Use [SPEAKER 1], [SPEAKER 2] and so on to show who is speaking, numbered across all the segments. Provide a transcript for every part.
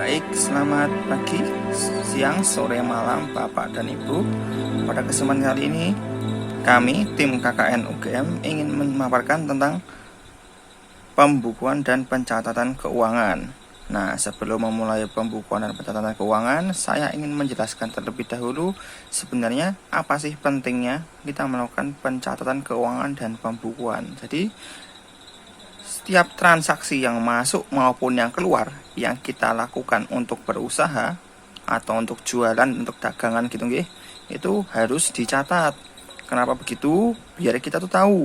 [SPEAKER 1] Baik, selamat pagi, siang, sore, malam, Bapak dan Ibu. Pada kesempatan kali ini, kami, tim KKN UGM, ingin memaparkan tentang pembukuan dan pencatatan keuangan. Nah, sebelum memulai pembukuan dan pencatatan keuangan, saya ingin menjelaskan terlebih dahulu sebenarnya apa sih pentingnya kita melakukan pencatatan keuangan dan pembukuan. Jadi, setiap transaksi yang masuk maupun yang keluar yang kita lakukan untuk berusaha atau untuk jualan, untuk dagangan gitu nggih, itu harus dicatat. Kenapa begitu? Biar kita tuh tahu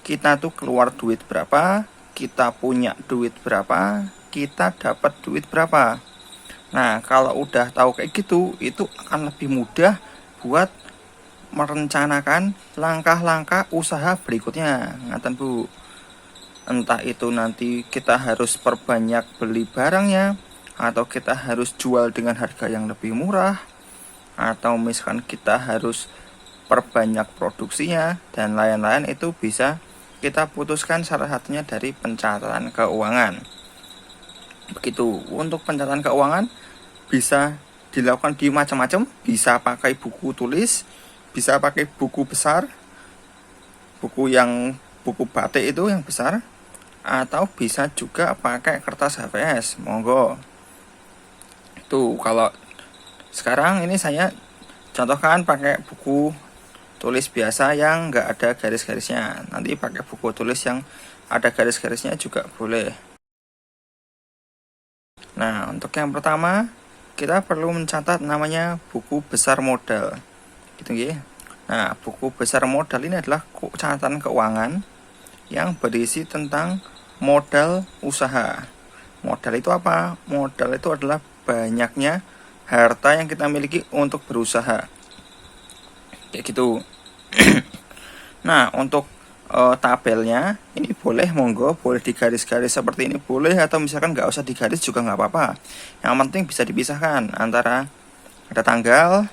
[SPEAKER 1] kita tuh keluar duit berapa, kita punya duit berapa, kita dapat duit berapa. Nah, kalau udah tahu kayak gitu, itu akan lebih mudah buat merencanakan langkah-langkah usaha berikutnya. Ngaten Bu. Entah itu nanti kita harus perbanyak beli barangnya, atau kita harus jual dengan harga yang lebih murah, atau misalkan kita harus perbanyak produksinya, dan lain-lain. Itu bisa kita putuskan salah satunya dari pencatatan keuangan. Begitu. Untuk pencatatan keuangan bisa dilakukan di macam-macam, bisa pakai buku tulis, bisa pakai buku besar, buku batik itu yang besar, atau bisa juga pakai kertas HVS, monggo. Tuh, kalau sekarang ini saya contohkan pakai buku tulis biasa yang nggak ada garis-garisnya. Nanti pakai buku tulis yang ada garis-garisnya juga boleh. Nah, untuk yang pertama kita perlu mencatat namanya buku besar modal, gitu ya. Nah, buku besar modal ini adalah catatan keuangan yang berisi tentang modal usaha. Modal itu apa? Modal itu adalah banyaknya harta yang kita miliki untuk berusaha. Kayak gitu. Nah, untuk tabelnya ini boleh, monggo, boleh digaris-garis seperti ini boleh, atau misalkan nggak usah digaris juga nggak apa-apa. Yang penting bisa dipisahkan antara ada tanggal,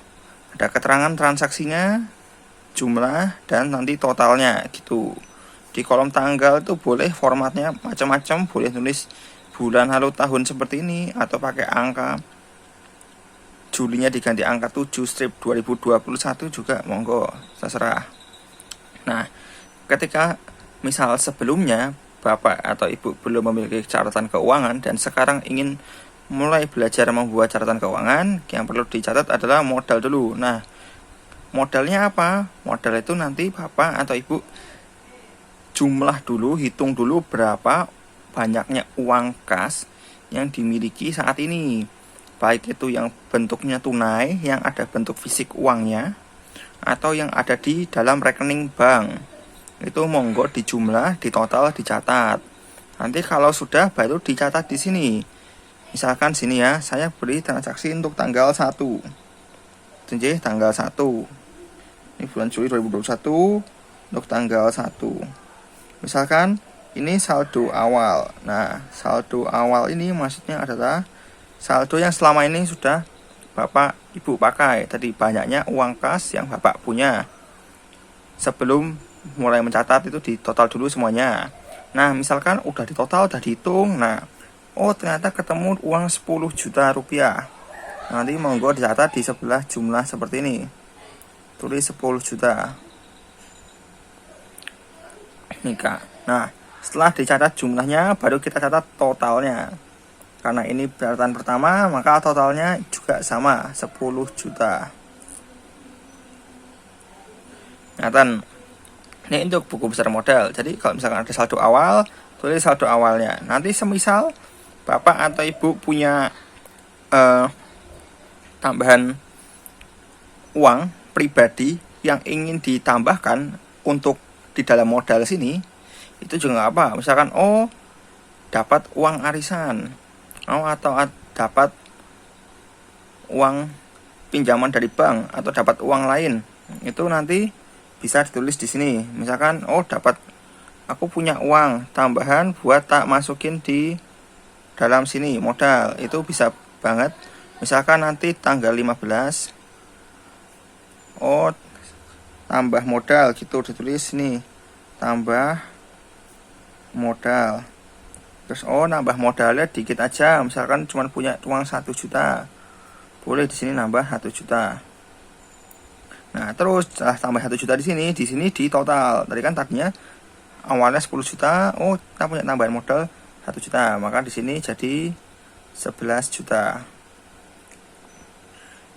[SPEAKER 1] ada keterangan transaksinya, jumlah, dan nanti totalnya gitu. Di kolom tanggal itu boleh formatnya macam-macam, boleh tulis bulan, lalu, tahun seperti ini, atau pakai angka. Julinya diganti angka 7 strip 2021 juga monggo, terserah. Nah, ketika misal sebelumnya Bapak atau Ibu belum memiliki catatan keuangan dan sekarang ingin mulai belajar membuat catatan keuangan, yang perlu dicatat adalah modal dulu. Nah, modalnya apa? Modal itu nanti Bapak atau Ibu jumlah dulu, hitung dulu berapa banyaknya uang kas yang dimiliki saat ini. Baik itu yang bentuknya tunai, yang ada bentuk fisik uangnya, atau yang ada di dalam rekening bank. Itu monggo dijumlah, ditotal, dicatat. Nanti kalau sudah baru dicatat di sini. Misalkan sini ya, saya beri transaksi untuk tanggal 1. Jadi tanggal 1. Ini bulan Juli 2021 untuk tanggal 1. Misalkan ini saldo awal. Nah, saldo awal ini maksudnya adalah saldo yang selama ini sudah Bapak Ibu pakai. Tadi banyaknya uang kas yang Bapak punya. Sebelum mulai mencatat itu ditotal dulu semuanya. Nah, misalkan udah ditotal, udah dihitung. Nah, oh ternyata ketemu uang 10 juta rupiah. Nanti monggo dicatat di sebelah jumlah seperti ini. Tulis 10 juta. Nih Kak. Nah, setelah dicatat jumlahnya baru kita catat totalnya. Karena ini catatan pertama, maka totalnya juga sama, 10 juta. Nah, ini untuk buku besar modal. Jadi kalau misalkan ada saldo awal, tulis saldo awalnya. Nanti semisal Bapak atau Ibu punya tambahan uang pribadi yang ingin ditambahkan untuk di dalam modal sini, itu juga nggak apa. Misalkan dapat uang arisan, atau dapat uang pinjaman dari bank, atau dapat uang lain, itu nanti bisa ditulis di sini. Misalkan aku punya uang tambahan buat tak masukin di dalam sini modal, itu bisa banget. Misalkan nanti tanggal 15 tambah modal gitu, ditulis nih tambah modal. Terus nambah modalnya dikit aja, misalkan cuma punya uang 1 juta, boleh di sini nambah 1 juta. Nah, terus setelah tambah 1 juta di sini di total. Tadi kan tadinya awalnya 10 juta, kita punya tambahan modal 1 juta, maka di sini jadi 11 juta.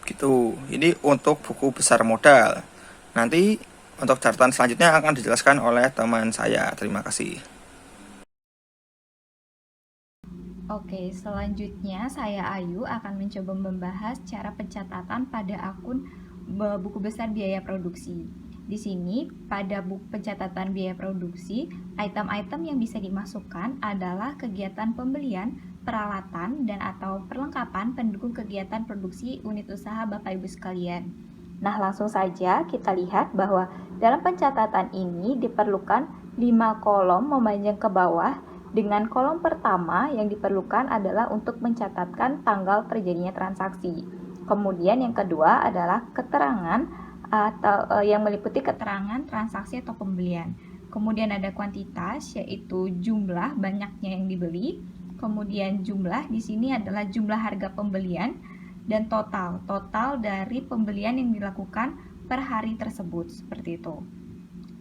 [SPEAKER 1] Gitu. Ini untuk buku besar modal. Nanti untuk catatan selanjutnya akan dijelaskan oleh teman saya. Terima kasih.
[SPEAKER 2] Oke, selanjutnya saya Ayu akan mencoba membahas cara pencatatan pada akun buku besar biaya produksi. Di sini, pada buku pencatatan biaya produksi, item-item yang bisa dimasukkan adalah kegiatan pembelian, peralatan, dan atau perlengkapan pendukung kegiatan produksi unit usaha Bapak Ibu sekalian. Nah, langsung saja kita lihat bahwa dalam pencatatan ini diperlukan 5 kolom memanjang ke bawah, dengan kolom pertama yang diperlukan adalah untuk mencatatkan tanggal terjadinya transaksi. Kemudian yang kedua adalah keterangan atau yang meliputi keterangan transaksi atau pembelian. Kemudian ada kuantitas, yaitu jumlah banyaknya yang dibeli. Kemudian jumlah di sini adalah jumlah harga pembelian, dan total dari pembelian yang dilakukan per hari tersebut, seperti itu.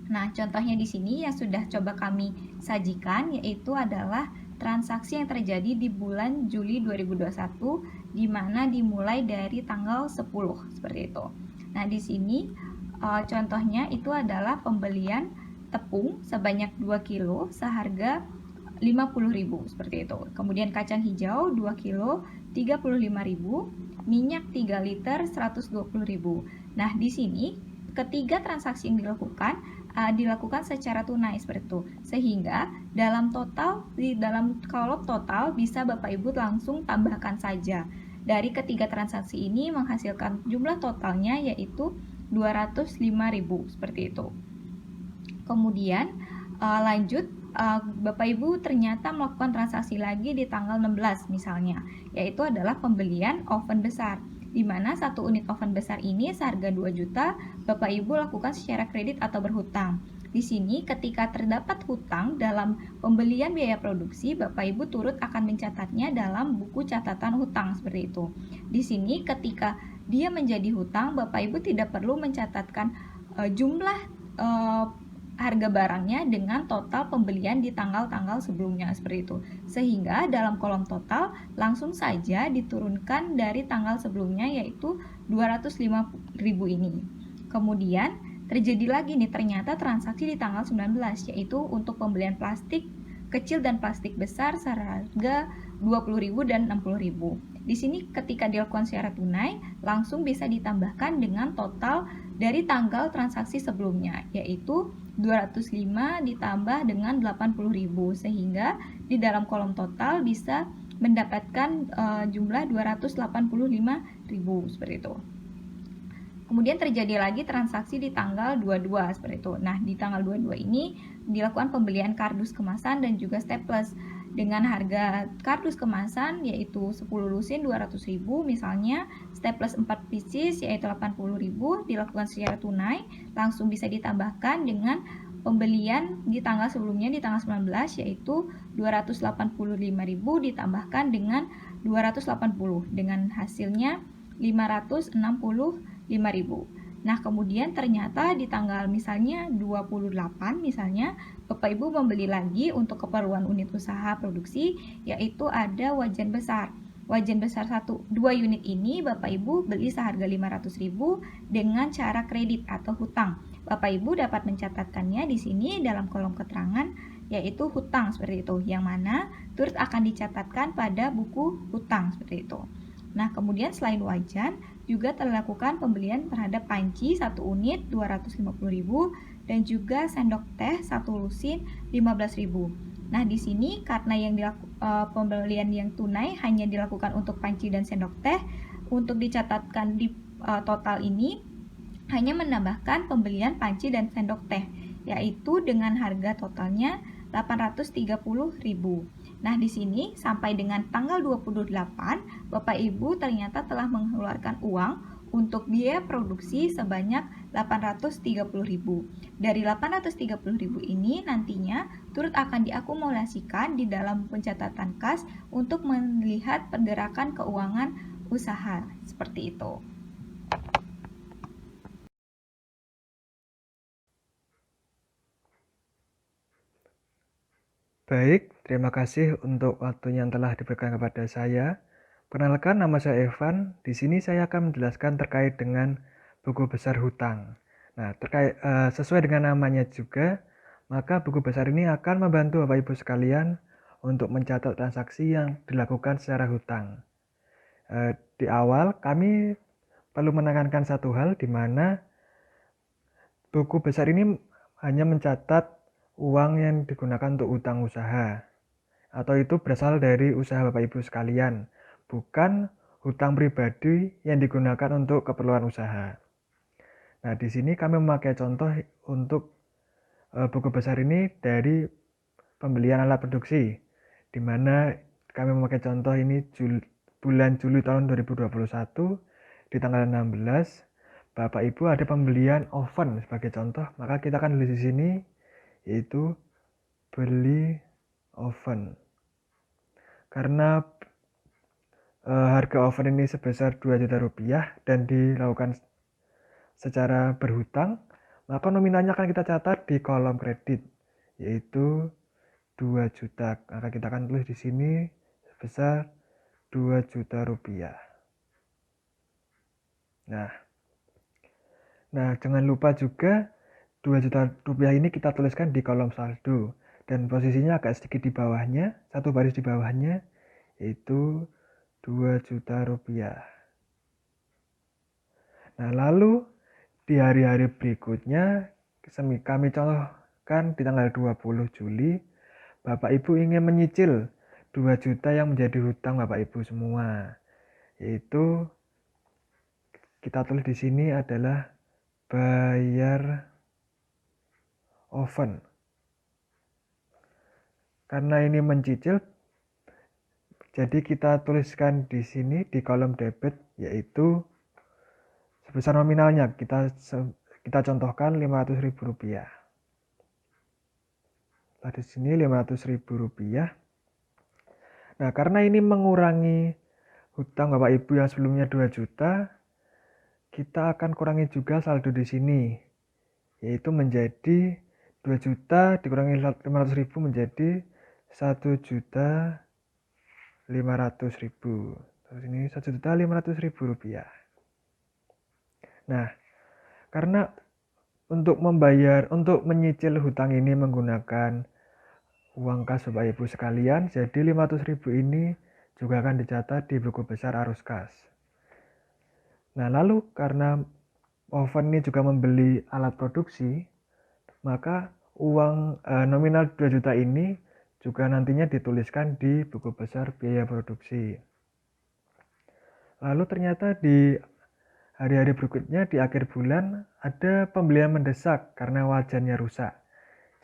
[SPEAKER 2] Nah, contohnya di sini yang sudah coba kami sajikan yaitu adalah transaksi yang terjadi di bulan Juli 2021 di mana dimulai dari tanggal 10 seperti itu. Nah, di sini contohnya itu adalah pembelian tepung sebanyak 2 kilo seharga 50.000 seperti itu. Kemudian kacang hijau 2 kilo 35.000, minyak 3 liter 120.000. Nah, di sini ketiga transaksi yang dilakukan secara tunai seperti itu, sehingga di dalam kolom total bisa Bapak Ibu langsung tambahkan saja. Dari ketiga transaksi ini menghasilkan jumlah totalnya yaitu 205.000 seperti itu. Kemudian lanjut, Bapak Ibu ternyata melakukan transaksi lagi di tanggal 16 misalnya, yaitu adalah pembelian oven besar, di mana satu unit oven besar ini seharga 2 juta Bapak Ibu lakukan secara kredit atau berhutang. Di sini ketika terdapat hutang dalam pembelian biaya produksi, Bapak Ibu turut akan mencatatnya dalam buku catatan hutang seperti itu. Di sini ketika dia menjadi hutang, Bapak Ibu tidak perlu mencatatkan jumlah harga barangnya dengan total pembelian di tanggal-tanggal sebelumnya seperti itu. Sehingga dalam kolom total langsung saja diturunkan dari tanggal sebelumnya yaitu 205.000 ini. Kemudian terjadi lagi nih ternyata transaksi di tanggal 19 yaitu untuk pembelian plastik kecil dan plastik besar seharga 20.000 dan 60.000. Di sini ketika dilakukan secara tunai langsung bisa ditambahkan dengan total dari tanggal transaksi sebelumnya yaitu 205 ditambah dengan 80.000 sehingga di dalam kolom total bisa mendapatkan jumlah 285.000 seperti itu. Kemudian terjadi lagi transaksi di tanggal 22 seperti itu. Nah, di tanggal 22 ini dilakukan pembelian kardus kemasan dan juga staples dengan harga kardus kemasan yaitu 10 lusin 200.000 misalnya, staples 4 pieces yaitu 80.000 dilakukan secara tunai, langsung bisa ditambahkan dengan pembelian di tanggal sebelumnya di tanggal 19 yaitu 285.000 ditambahkan dengan 280 dengan hasilnya 565.000. Nah, kemudian ternyata di tanggal misalnya 28 misalnya Bapak Ibu membeli lagi untuk keperluan unit usaha produksi yaitu ada wajan besar. Wajan besar 2 unit ini Bapak Ibu beli seharga 500.000 dengan cara kredit atau hutang. Bapak Ibu dapat mencatatkannya di sini dalam kolom keterangan yaitu hutang seperti itu, yang mana turut akan dicatatkan pada buku hutang seperti itu. Nah, kemudian selain wajan juga terlakukan pembelian terhadap panci 1 unit 250.000 dan juga sendok teh 1 lusin 15.000. Nah, di sini karena yang pembelian yang tunai hanya dilakukan untuk panci dan sendok teh, untuk dicatatkan di total ini hanya menambahkan pembelian panci dan sendok teh, yaitu dengan harga totalnya 830.000. Nah, di sini sampai dengan tanggal 28, Bapak Ibu ternyata telah mengeluarkan uang untuk biaya produksi sebanyak 830.000. Dari 830.000 ini nantinya turut akan diakumulasikan di dalam pencatatan kas untuk melihat pergerakan keuangan usaha. Seperti itu.
[SPEAKER 3] Baik, terima kasih untuk waktunya yang telah diberikan kepada saya. Perkenalkan, nama saya Evan. Di sini saya akan menjelaskan terkait dengan buku besar hutang. Nah, sesuai dengan namanya juga, maka buku besar ini akan membantu Bapak Ibu sekalian untuk mencatat transaksi yang dilakukan secara hutang. Di awal, kami perlu menekankan satu hal di mana buku besar ini hanya mencatat uang yang digunakan untuk utang usaha, atau itu berasal dari usaha Bapak Ibu sekalian, bukan hutang pribadi yang digunakan untuk keperluan usaha. Nah, di sini kami memakai contoh untuk buku besar ini dari pembelian alat produksi, di mana kami memakai contoh ini bulan Juli tahun 2021, di tanggal 16, Bapak Ibu ada pembelian oven sebagai contoh, maka kita akan tulis di sini yaitu beli oven. Karena harga oven ini sebesar 2 juta rupiah dan dilakukan secara berhutang, maka nominalnya akan kita catat di kolom kredit, yaitu 2 juta. Maka kita akan tulis di sini sebesar 2 juta rupiah. Nah, jangan lupa juga 2 juta rupiah ini kita tuliskan di kolom saldo. Dan posisinya agak sedikit di bawahnya, satu baris di bawahnya, yaitu 2 juta rupiah. Nah, lalu di hari-hari berikutnya, kami contohkan di tanggal 20 Juli, Bapak Ibu ingin menyicil 2 juta yang menjadi hutang Bapak Ibu semua. Yaitu kita tulis di sini adalah bayar oven. Karena ini mencicil, jadi kita tuliskan di sini di kolom debit, yaitu sebesar nominalnya kita contohkan 500.000 rupiah. Nah, di sini 500.000 rupiah. Nah, karena ini mengurangi hutang Bapak Ibu yang sebelumnya 2 juta, kita akan kurangi juga saldo di sini, yaitu menjadi 2 juta dikurangi 500.000 menjadi 1.500.000. Terus ini 1.500.000 rupiah. Nah, karena untuk menyicil hutang ini menggunakan uang kas Bapak Ibu sekalian, jadi 500.000 ini juga akan dicatat di buku besar arus kas. Nah, lalu karena oven ini juga membeli alat produksi, maka uang nominal 2 juta ini juga nantinya dituliskan di buku besar biaya produksi. Lalu ternyata di hari-hari berikutnya di akhir bulan ada pembelian mendesak karena wajannya rusak.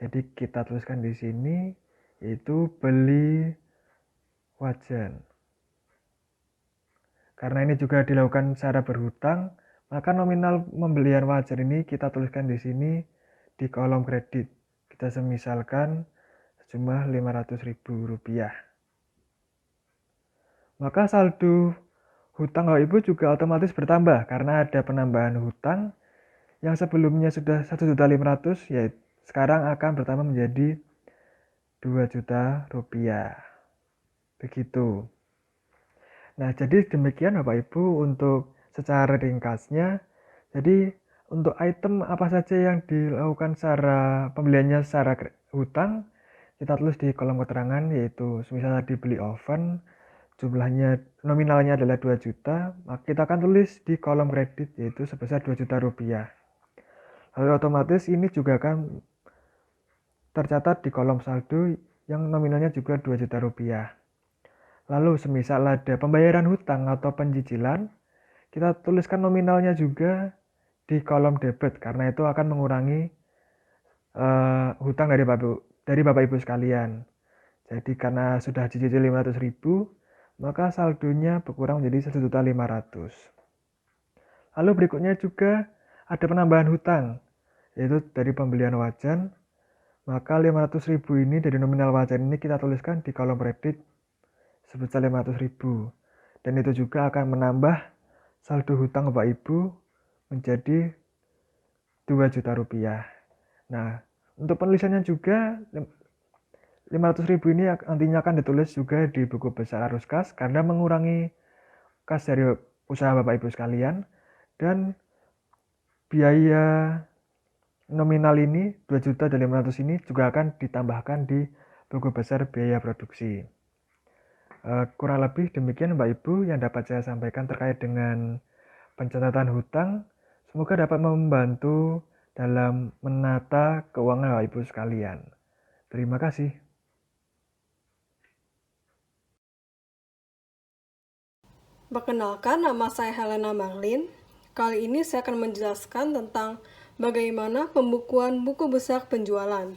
[SPEAKER 3] Jadi kita tuliskan di sini yaitu beli wajan. Karena ini juga dilakukan secara berhutang, maka nominal pembelian wajan ini kita tuliskan di sini di kolom kredit. Kita semisalkan sejumlah 500.000 rupiah. Maka saldo hutang Bapak Ibu juga otomatis bertambah karena ada penambahan hutang yang sebelumnya sudah 1.500.000, ya sekarang akan bertambah menjadi 2 juta rupiah. Begitu. Nah, jadi demikian Bapak Ibu untuk secara ringkasnya. Jadi untuk item apa saja yang dilakukan secara pembeliannya secara hutang, kita tulis di kolom keterangan, yaitu misalnya dibeli oven, jumlahnya nominalnya adalah 2 juta, maka kita akan tulis di kolom kredit yaitu sebesar 2 juta rupiah. Lalu otomatis ini juga akan tercatat di kolom saldo yang nominalnya juga 2 juta rupiah. Lalu semisal ada pembayaran hutang atau pencicilan, kita tuliskan nominalnya juga di kolom debit karena itu akan mengurangi hutang dari Bapak Ibu sekalian. Jadi karena sudah dicicil 500.000, maka saldonya berkurang menjadi 1.500.000. Lalu berikutnya juga ada penambahan hutang, yaitu dari pembelian wajan. Maka 500.000 ini dari nominal wajan ini kita tuliskan di kolom kredit sebesar 500.000. Dan itu juga akan menambah saldo hutang Bapak Ibu menjadi 2 juta rupiah. Nah, untuk penulisannya juga 500.000 ini nantinya akan ditulis juga di buku besar arus kas karena mengurangi kas dari usaha Bapak Ibu sekalian, dan biaya nominal ini 2.500.000 ini juga akan ditambahkan di buku besar biaya produksi. Kurang lebih demikian Bapak Ibu yang dapat saya sampaikan terkait dengan pencatatan hutang. Semoga dapat membantu dalam menata keuangan Bapak Ibu sekalian. Terima kasih.
[SPEAKER 4] Perkenalkan, nama saya Helena Marlin. Kali ini saya akan menjelaskan tentang bagaimana pembukuan buku besar penjualan.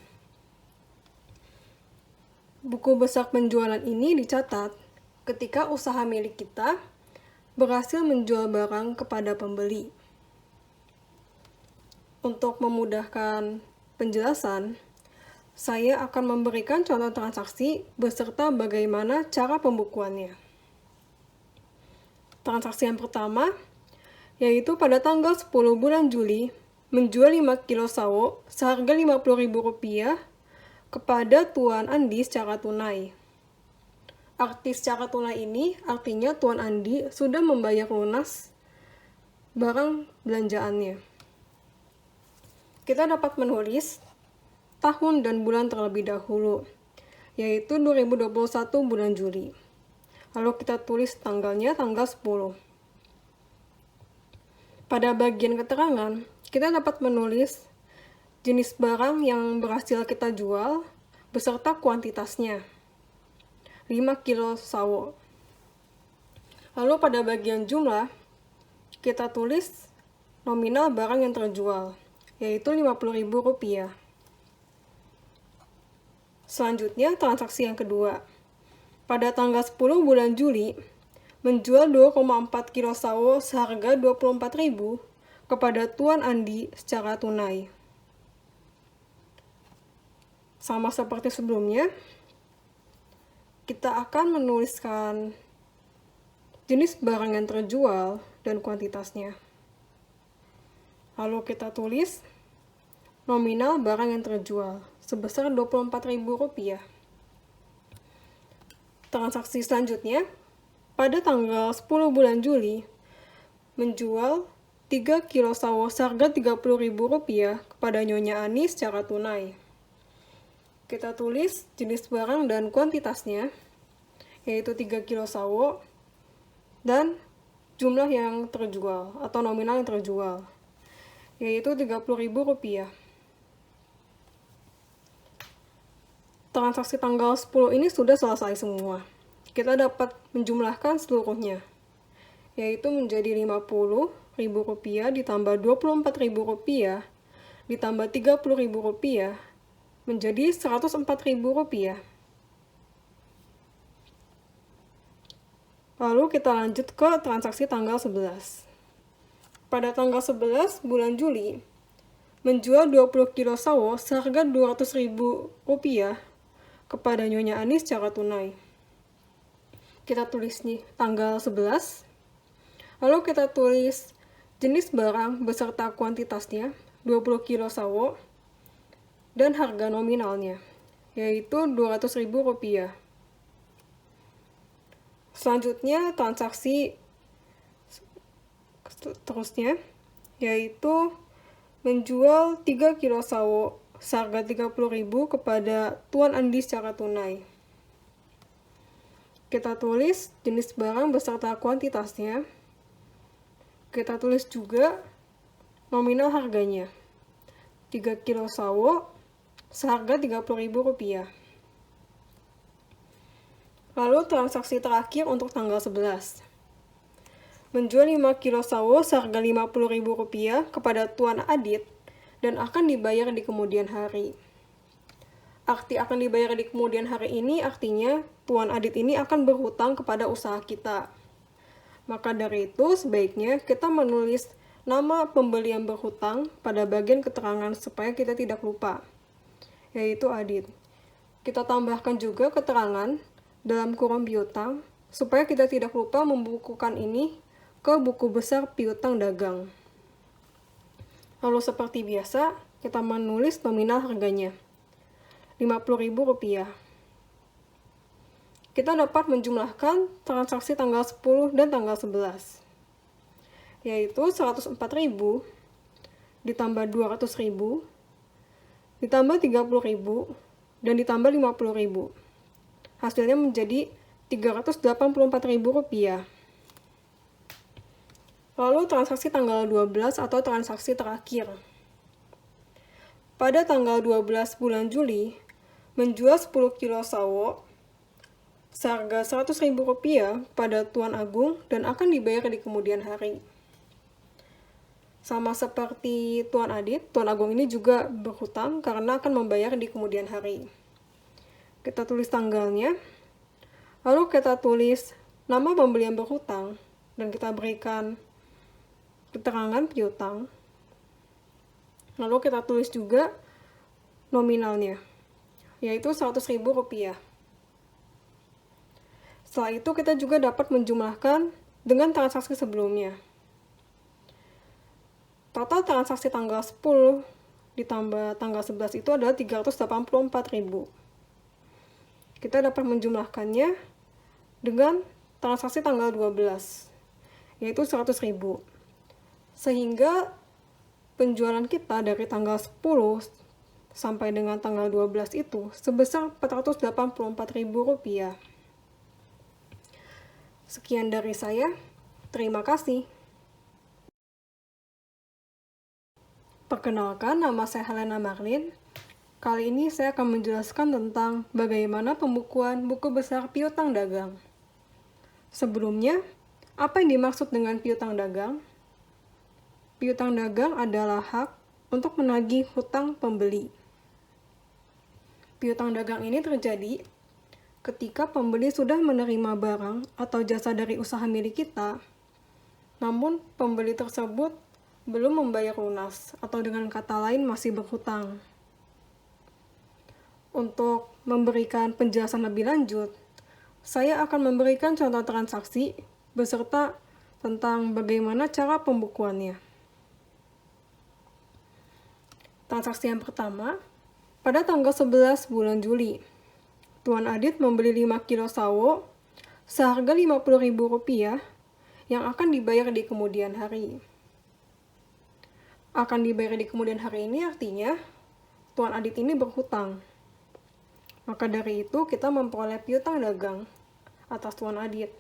[SPEAKER 4] Buku besar penjualan ini dicatat ketika usaha milik kita berhasil menjual barang kepada pembeli. Untuk memudahkan penjelasan, saya akan memberikan contoh transaksi beserta bagaimana cara pembukuannya. Transaksi yang pertama, yaitu pada tanggal 10 bulan Juli, menjual 5 kilo sawo seharga Rp50.000 kepada Tuan Andi secara tunai. Arti secara tunai ini artinya Tuan Andi sudah membayar lunas barang belanjaannya. Kita dapat menulis tahun dan bulan terlebih dahulu, yaitu 2021 bulan Juli. Lalu kita tulis tanggalnya tanggal 10. Pada bagian keterangan, kita dapat menulis jenis barang yang berhasil kita jual beserta kuantitasnya. 5 kilo sawo. Lalu pada bagian jumlah, kita tulis nominal barang yang terjual, yaitu Rp50.000. Selanjutnya, transaksi yang kedua. Pada tanggal 10 bulan Juli, menjual 2,4 kilo sawo seharga Rp24.000 kepada Tuan Andi secara tunai. Sama seperti sebelumnya, kita akan menuliskan jenis barang yang terjual dan kuantitasnya. Lalu kita tulis nominal barang yang terjual sebesar Rp24.000. Transaksi selanjutnya, pada tanggal 10 bulan Juli, menjual 3 kilo sawo seharga Rp30.000 kepada Nyonya Ani secara tunai. Kita tulis jenis barang dan kuantitasnya, yaitu 3 kilo sawo, dan jumlah yang terjual atau nominal yang terjual, yaitu Rp30.000. Transaksi tanggal 10 ini sudah selesai semua. Kita dapat menjumlahkan seluruhnya, yaitu menjadi Rp50.000 ditambah Rp24.000 ditambah Rp30.000 menjadi Rp104.000. Lalu kita lanjut ke transaksi tanggal 11. Pada tanggal 11 bulan Juli, menjual 20 kilo sawo seharga Rp200.000 kepada Nyonya Ani secara tunai. Kita tulis nih tanggal 11. Lalu kita tulis jenis barang beserta kuantitasnya, 20 kilo sawo, dan harga nominalnya, yaitu Rp200.000. Selanjutnya, transaksi terusnya, yaitu menjual 3 kilo sawo seharga Rp30.000 kepada Tuan Andi secara tunai. Kita tulis jenis barang beserta kuantitasnya. Kita tulis juga nominal harganya. 3 kilo sawo seharga Rp30.000. Lalu transaksi terakhir untuk tanggal 11. Menjual 5 kilo sawo seharga Rp50.000 kepada Tuan Adit dan akan dibayar di kemudian hari. Arti akan dibayar di kemudian hari ini artinya Tuan Adit ini akan berhutang kepada usaha kita. Maka dari itu sebaiknya kita menulis nama pembeli yang berhutang pada bagian keterangan supaya kita tidak lupa, yaitu Adit. Kita tambahkan juga keterangan dalam kurung piutang supaya kita tidak lupa membukukan ini ke buku besar piutang dagang. Lalu seperti biasa, kita menulis nominal harganya, Rp50.000. Kita dapat menjumlahkan transaksi tanggal 10 dan tanggal 11, yaitu 104.000 ditambah 200.000 ditambah 30.000 dan ditambah 50.000. Hasilnya menjadi Rp384.000. Lalu transaksi tanggal 12 atau transaksi terakhir. Pada tanggal 12 bulan Juli, menjual 10 kilo sawo seharga Rp100.000 pada Tuan Agung dan akan dibayar di kemudian hari. Sama seperti Tuan Adit, Tuan Agung ini juga berhutang karena akan membayar di kemudian hari. Kita tulis tanggalnya, lalu kita tulis nama pembeli yang berhutang, dan kita berikan keterangan piutang. Lalu kita tulis juga nominalnya, yaitu Rp100.000. Setelah itu kita juga dapat menjumlahkan dengan transaksi sebelumnya. Total transaksi tanggal 10 ditambah tanggal 11 itu adalah Rp384.000. Kita dapat menjumlahkannya dengan transaksi tanggal 12, yaitu Rp100.000. Sehingga penjualan kita dari tanggal 10 sampai dengan tanggal 12 itu sebesar Rp484.000. Sekian dari saya. Terima kasih. Perkenalkan, nama saya Helena Marlin. Kali ini saya akan menjelaskan tentang bagaimana pembukuan buku besar piutang dagang. Sebelumnya, apa yang dimaksud dengan piutang dagang? Piutang dagang adalah hak untuk menagih hutang pembeli. Piutang dagang ini terjadi ketika pembeli sudah menerima barang atau jasa dari usaha milik kita, namun pembeli tersebut belum membayar lunas, atau dengan kata lain masih berhutang. Untuk memberikan penjelasan lebih lanjut, saya akan memberikan contoh transaksi beserta tentang bagaimana cara pembukuannya. Transaksi yang pertama, pada tanggal 11 bulan Juli, Tuan Adit membeli 5 kilo sawo seharga Rp50.000 yang akan dibayar di kemudian hari. Akan dibayar di kemudian hari ini artinya Tuan Adit ini berhutang. Maka dari itu kita memperoleh piutang dagang atas Tuan Adit.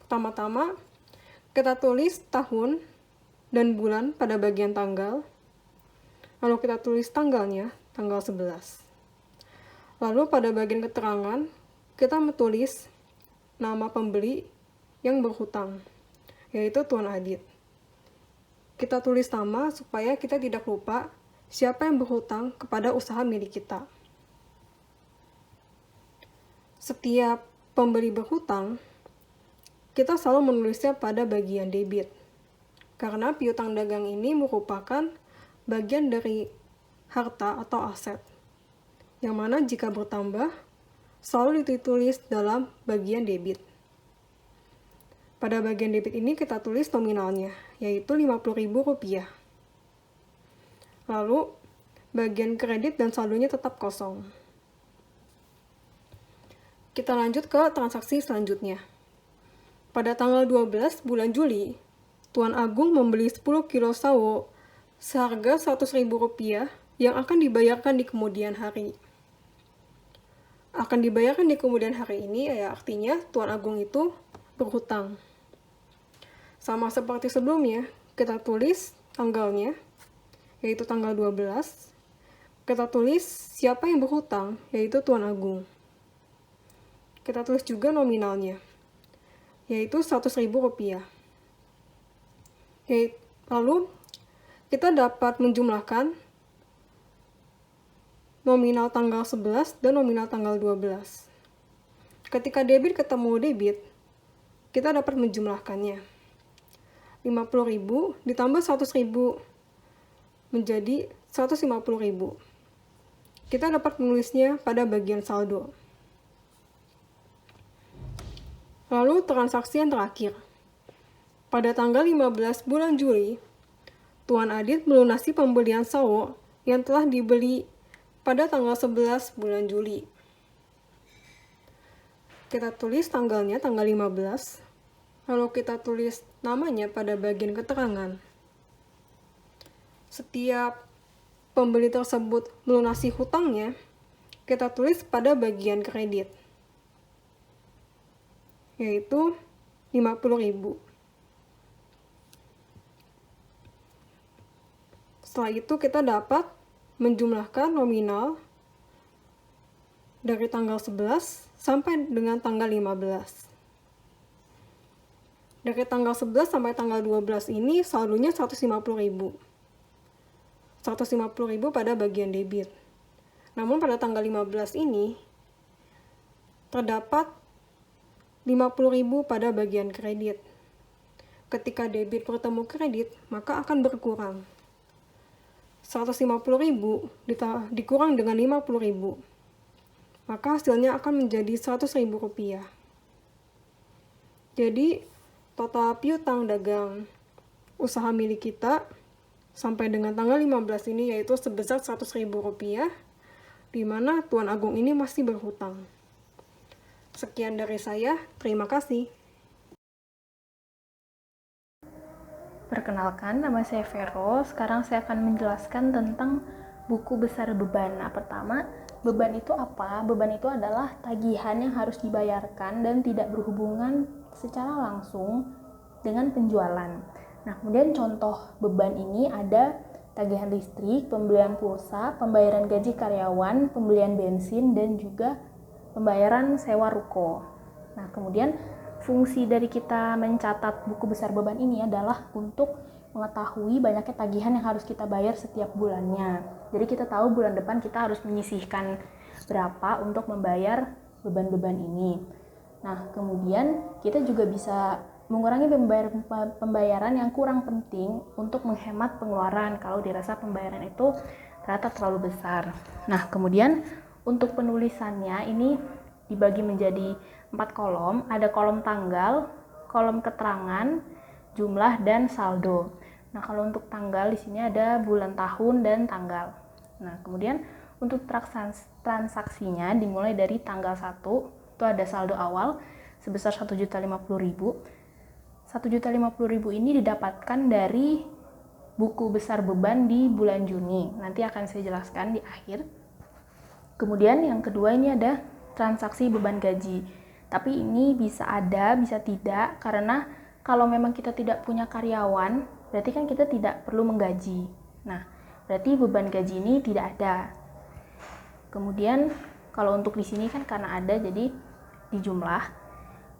[SPEAKER 4] Pertama-tama kita tulis tahun dan bulan pada bagian tanggal. Lalu kita tulis tanggalnya, tanggal 11. Lalu pada bagian keterangan, kita menulis nama pembeli yang berhutang, yaitu Tuan Adit. Kita tulis nama supaya kita tidak lupa siapa yang berhutang kepada usaha milik kita. Setiap pembeli berhutang, kita selalu menulisnya pada bagian debit, karena piutang dagang ini merupakan bagian dari harta atau aset, yang mana jika bertambah, selalu ditulis dalam bagian debit. Pada bagian debit ini kita tulis nominalnya, yaitu Rp50.000. Lalu, bagian kredit dan saldonya tetap kosong. Kita lanjut ke transaksi selanjutnya. Pada tanggal 12 bulan Juli, Tuan Agung membeli 10 kilo sawo seharga Rp100.000 yang akan dibayarkan di kemudian hari. Akan dibayarkan di kemudian hari ini, ya artinya Tuan Agung itu berhutang. Sama seperti sebelumnya, kita tulis tanggalnya, yaitu tanggal 12. Kita tulis siapa yang berhutang, yaitu Tuan Agung. Kita tulis juga nominalnya, yaitu Rp100.000. Lalu, kita dapat menjumlahkan nominal tanggal 11 dan nominal tanggal 12. Ketika debit ketemu debit, kita dapat menjumlahkannya. 50.000 ditambah 100.000 menjadi 150.000. Kita dapat menulisnya pada bagian saldo. Lalu transaksi yang terakhir. Pada tanggal 15 bulan Juli, Tuan Adit melunasi pembelian sawo yang telah dibeli pada tanggal 11 bulan Juli. Kita tulis tanggalnya tanggal 15, lalu kita tulis namanya pada bagian keterangan. Setiap pembeli tersebut melunasi hutangnya, kita tulis pada bagian kredit, yaitu 50.000. Setelah itu kita dapat menjumlahkan nominal dari tanggal 11 sampai dengan tanggal 15. Dari tanggal 11 sampai tanggal 12 ini saldonya 150.000. 150.000 pada bagian debit. Namun pada tanggal 15 ini terdapat 50.000 pada bagian kredit. Ketika debit bertemu kredit, maka akan berkurang. 150.000 dikurang dengan 50.000, maka hasilnya akan menjadi 100.000 rupiah. Jadi, total piutang dagang usaha milik kita sampai dengan tanggal 15 ini yaitu sebesar 100.000 rupiah, di mana Tuan Agung ini masih berhutang. Sekian dari saya, terima kasih.
[SPEAKER 5] Perkenalkan, nama saya Vero. Sekarang saya akan menjelaskan tentang buku besar beban. Nah, pertama, beban itu apa? Beban itu adalah tagihan yang harus dibayarkan dan tidak berhubungan secara langsung dengan penjualan. Nah, kemudian contoh beban ini ada tagihan listrik, pembelian pulsa, pembayaran gaji karyawan, pembelian bensin, dan juga pembayaran sewa ruko. Nah, kemudian fungsi dari kita mencatat buku besar beban ini adalah untuk mengetahui banyaknya tagihan yang harus kita bayar setiap bulannya. Jadi kita tahu bulan depan kita harus menyisihkan berapa untuk membayar beban-beban ini. Nah, kemudian kita juga bisa mengurangi pembayaran yang kurang penting untuk menghemat pengeluaran kalau dirasa pembayaran itu ternyata terlalu besar. Nah, kemudian untuk penulisannya ini dibagi menjadi 4 kolom, ada kolom tanggal, kolom keterangan, jumlah, dan saldo. Nah, kalau untuk tanggal di sini ada bulan, tahun, dan tanggal. Nah, kemudian untuk transaksinya dimulai dari tanggal 1, itu ada saldo awal sebesar 1.050.000. 1.050.000 ini didapatkan dari buku besar beban di bulan Juni. Nanti akan saya jelaskan di akhir. Kemudian yang kedua ini ada transaksi beban gaji. Tapi ini bisa ada, bisa tidak, karena kalau memang kita tidak punya karyawan, berarti kan kita tidak perlu menggaji. Nah, berarti beban gaji ini tidak ada. Kemudian kalau untuk di sini kan karena ada, jadi dijumlah.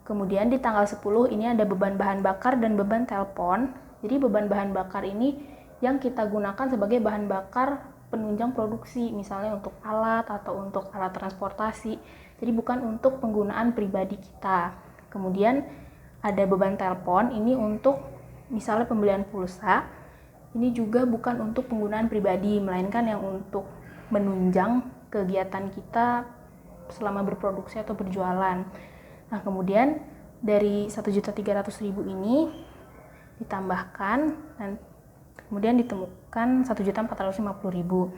[SPEAKER 5] Kemudian di tanggal 10 ini ada beban bahan bakar dan beban telepon. Jadi beban bahan bakar ini yang kita gunakan sebagai bahan bakar penunjang produksi, misalnya untuk alat atau untuk alat transportasi. Jadi bukan untuk penggunaan pribadi kita. Kemudian ada beban telepon, ini untuk misalnya pembelian pulsa. Ini juga bukan untuk penggunaan pribadi, melainkan yang untuk menunjang kegiatan kita selama berproduksi atau berjualan. Nah, kemudian dari 1.300.000 ini ditambahkan dan kemudian ditemukan 1.450.000.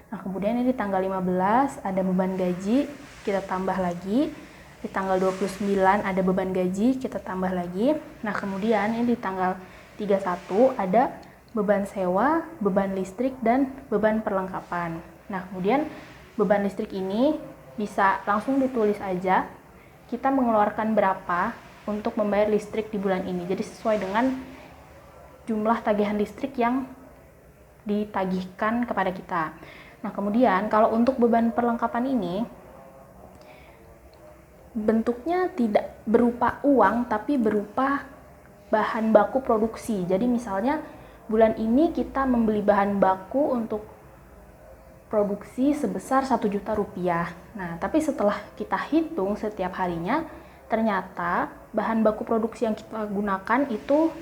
[SPEAKER 5] Nah, kemudian ini di tanggal 15 ada beban gaji, kita tambah lagi. Di tanggal 29 ada beban gaji, kita tambah lagi. Nah, kemudian ini di tanggal 31 ada beban sewa, beban listrik, dan beban perlengkapan. Nah, kemudian beban listrik ini bisa langsung ditulis aja, kita mengeluarkan berapa untuk membayar listrik di bulan ini. Jadi sesuai dengan jumlah tagihan listrik yang ditagihkan kepada kita. Nah, kemudian kalau untuk beban perlengkapan ini bentuknya tidak berupa uang tapi berupa bahan baku produksi. Jadi misalnya bulan ini kita membeli bahan baku untuk produksi sebesar 1 juta rupiah. Nah, tapi setelah kita hitung setiap harinya, ternyata bahan baku produksi yang kita gunakan itu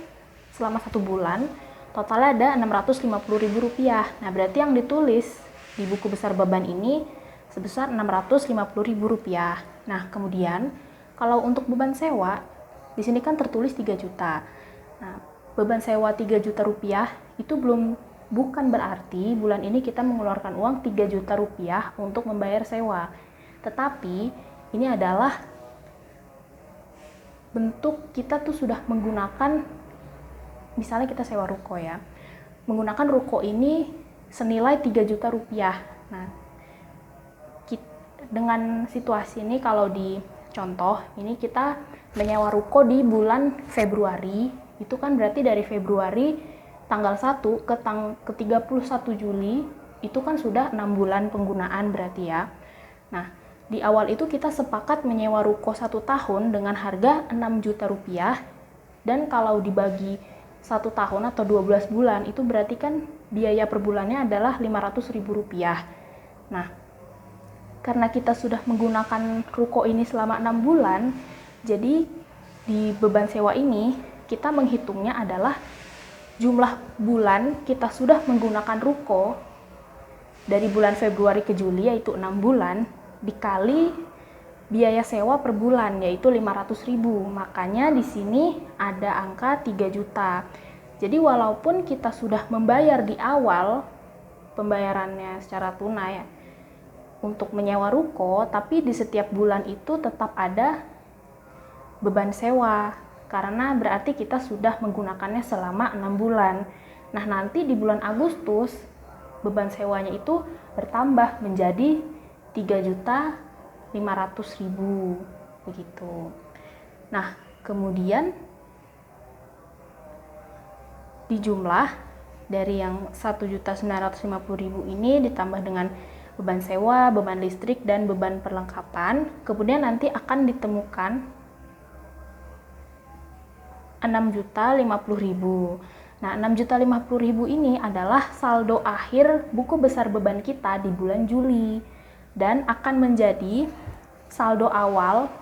[SPEAKER 5] selama 1 bulan, totalnya ada Rp650.000. Nah, berarti yang ditulis di buku besar beban ini sebesar Rp650.000. Nah, kemudian kalau untuk beban sewa, di sini kan tertulis 3 juta. Nah, beban sewa 3 juta rupiah itu bukan berarti bulan ini kita mengeluarkan uang 3 juta rupiah untuk membayar sewa. Tetapi ini adalah bentuk kita tuh sudah menggunakan, misalnya kita sewa ruko ya, menggunakan ruko ini senilai 3 juta rupiah. Nah, dengan situasi ini kalau di contoh, ini kita menyewa ruko di bulan Februari, itu kan berarti dari Februari tanggal 1 ke 31 Juli, itu kan sudah 6 bulan penggunaan berarti ya. Nah, di awal itu kita sepakat menyewa ruko 1 tahun dengan harga 6 juta rupiah, dan kalau dibagi 1 tahun atau 12 bulan, itu berarti kan biaya per bulannya adalah Rp500.000. Nah, karena kita sudah menggunakan ruko ini selama 6 bulan, jadi di beban sewa ini kita menghitungnya adalah jumlah bulan kita sudah menggunakan ruko dari bulan Februari ke Juli, yaitu 6 bulan, dikali biaya sewa per bulan, yaitu Rp500.000. Makanya di sini ada angka 3 juta. Jadi walaupun kita sudah membayar di awal, pembayarannya secara tunai untuk menyewa ruko, tapi di setiap bulan itu tetap ada beban sewa, karena berarti kita sudah menggunakannya selama 6 bulan. Nah, nanti di bulan Agustus beban sewanya itu bertambah menjadi Rp3.500.000 begitu. Nah, kemudian dijumlah dari yang Rp1.950.000 ini ditambah dengan beban sewa, beban listrik, dan beban perlengkapan, kemudian nanti akan ditemukan Rp6.050.000. Nah, Rp6.050.000 ini adalah saldo akhir buku besar beban kita di bulan Juli, dan akan menjadi saldo awal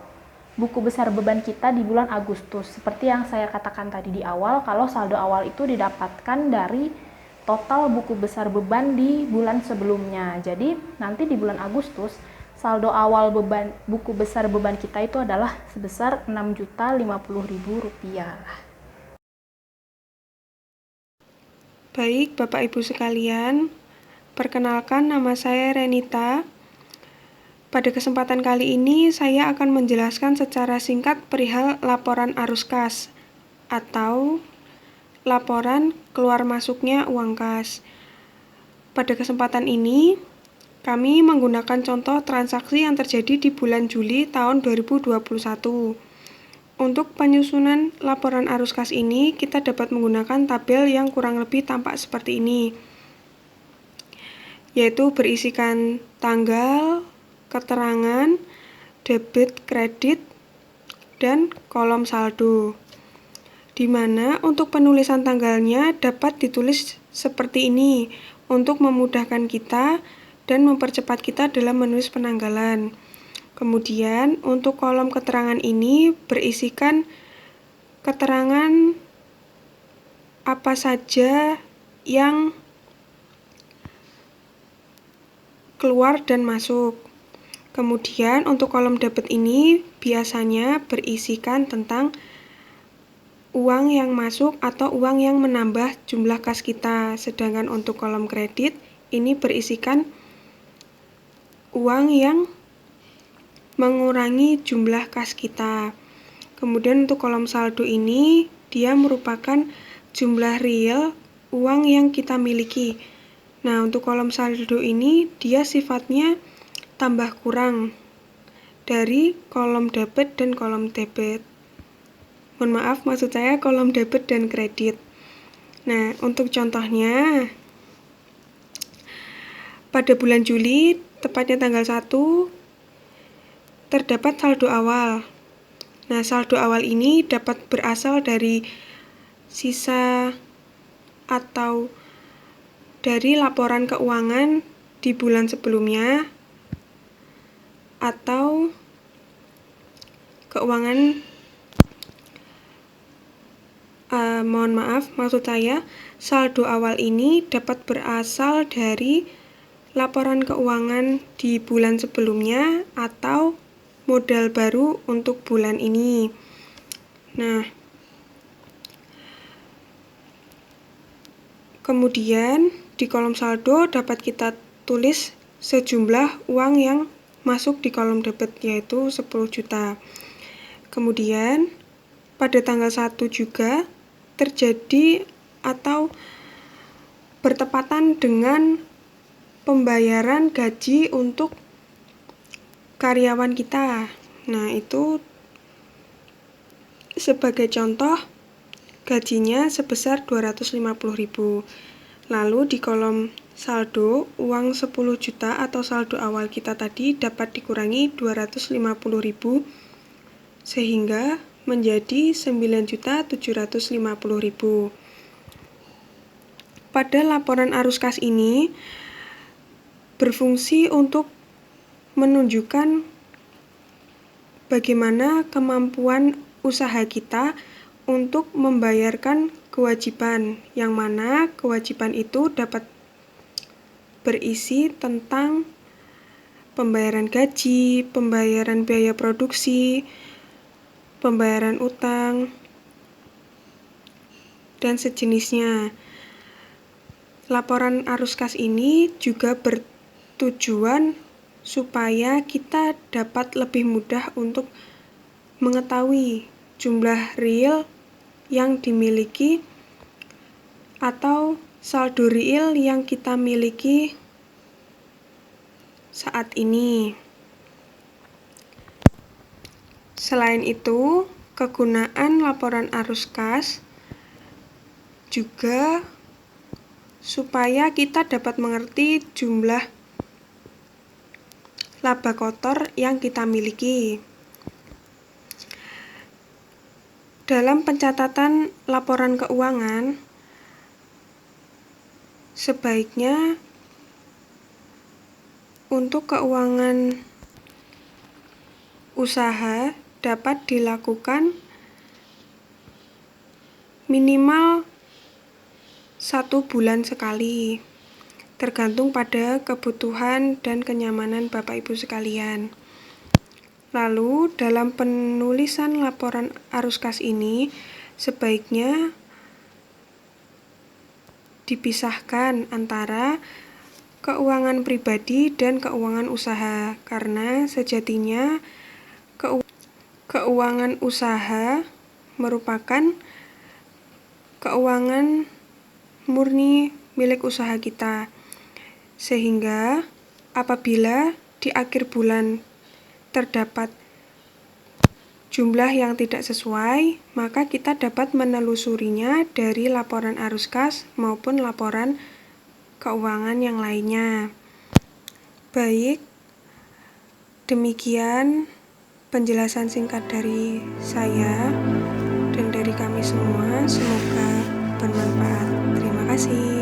[SPEAKER 5] buku besar beban kita di bulan Agustus. Seperti yang saya katakan tadi di awal, kalau saldo awal itu didapatkan dari total buku besar beban di bulan sebelumnya. Jadi nanti di bulan Agustus saldo awal buku besar beban kita itu adalah sebesar Rp6.050.000.
[SPEAKER 4] Baik, Bapak Ibu sekalian, perkenalkan nama saya Renita. Pada kesempatan kali ini saya akan menjelaskan secara singkat perihal laporan arus kas atau laporan keluar masuknya uang kas. Pada kesempatan ini, kami menggunakan contoh transaksi yang terjadi di bulan Juli tahun 2021. Untuk penyusunan laporan arus kas ini, kita dapat menggunakan tabel yang kurang lebih tampak seperti ini, yaitu berisikan tanggal, keterangan, debit, kredit, dan kolom saldo, di mana untuk penulisan tanggalnya dapat ditulis seperti ini untuk memudahkan kita dan mempercepat kita dalam menulis penanggalan. Kemudian untuk kolom keterangan ini berisikan keterangan apa saja yang keluar dan masuk. Kemudian untuk kolom debit ini biasanya berisikan tentang uang yang masuk atau uang yang menambah jumlah kas kita. Sedangkan untuk kolom kredit ini berisikan uang yang mengurangi jumlah kas kita. Kemudian untuk kolom saldo ini dia merupakan jumlah real uang yang kita miliki. Nah, untuk kolom saldo ini dia sifatnya tambah kurang dari kolom debit dan kolom debit. Mohon maaf, maksud saya kolom debit dan kredit. Nah, untuk contohnya, pada bulan Juli, tepatnya tanggal 1, terdapat saldo awal. Nah, saldo awal ini dapat berasal dari sisa atau dari laporan keuangan di bulan sebelumnya, atau Mohon maaf, maksud saya saldo awal ini dapat berasal dari laporan keuangan di bulan sebelumnya atau modal baru untuk bulan ini. Nah, kemudian di kolom saldo dapat kita tulis sejumlah uang yang masuk di kolom debit, yaitu 10 juta. Kemudian pada tanggal 1 juga terjadi atau bertepatan dengan pembayaran gaji untuk karyawan kita. Nah, itu sebagai contoh gajinya sebesar 250.000. Lalu di kolom saldo, uang 10 juta atau saldo awal kita tadi dapat dikurangi 250.000 sehingga menjadi 9.750.000. Pada laporan arus kas ini berfungsi untuk menunjukkan bagaimana kemampuan usaha kita untuk membayarkan kewajiban, yang mana kewajiban itu dapat berisi tentang pembayaran gaji, pembayaran biaya produksi, pembayaran utang, dan sejenisnya. Laporan arus kas ini juga bertujuan supaya kita dapat lebih mudah untuk mengetahui jumlah real yang dimiliki atau saldo real yang kita miliki saat ini. Selain itu, kegunaan laporan arus kas juga supaya kita dapat mengerti jumlah laba kotor yang kita miliki. Dalam pencatatan laporan keuangan, sebaiknya untuk keuangan usaha dapat dilakukan minimal 1 bulan sekali, tergantung pada kebutuhan dan kenyamanan Bapak Ibu sekalian. Lalu, dalam penulisan laporan arus kas ini, sebaiknya dipisahkan antara keuangan pribadi dan keuangan usaha, karena sejatinya keuangan usaha merupakan keuangan murni milik usaha kita, sehingga apabila di akhir bulan terdapat jumlah yang tidak sesuai, maka kita dapat menelusurinya dari laporan arus kas maupun laporan keuangan yang lainnya. Baik, demikian penjelasan singkat dari saya dan dari kami semua. Semoga bermanfaat. Terima kasih.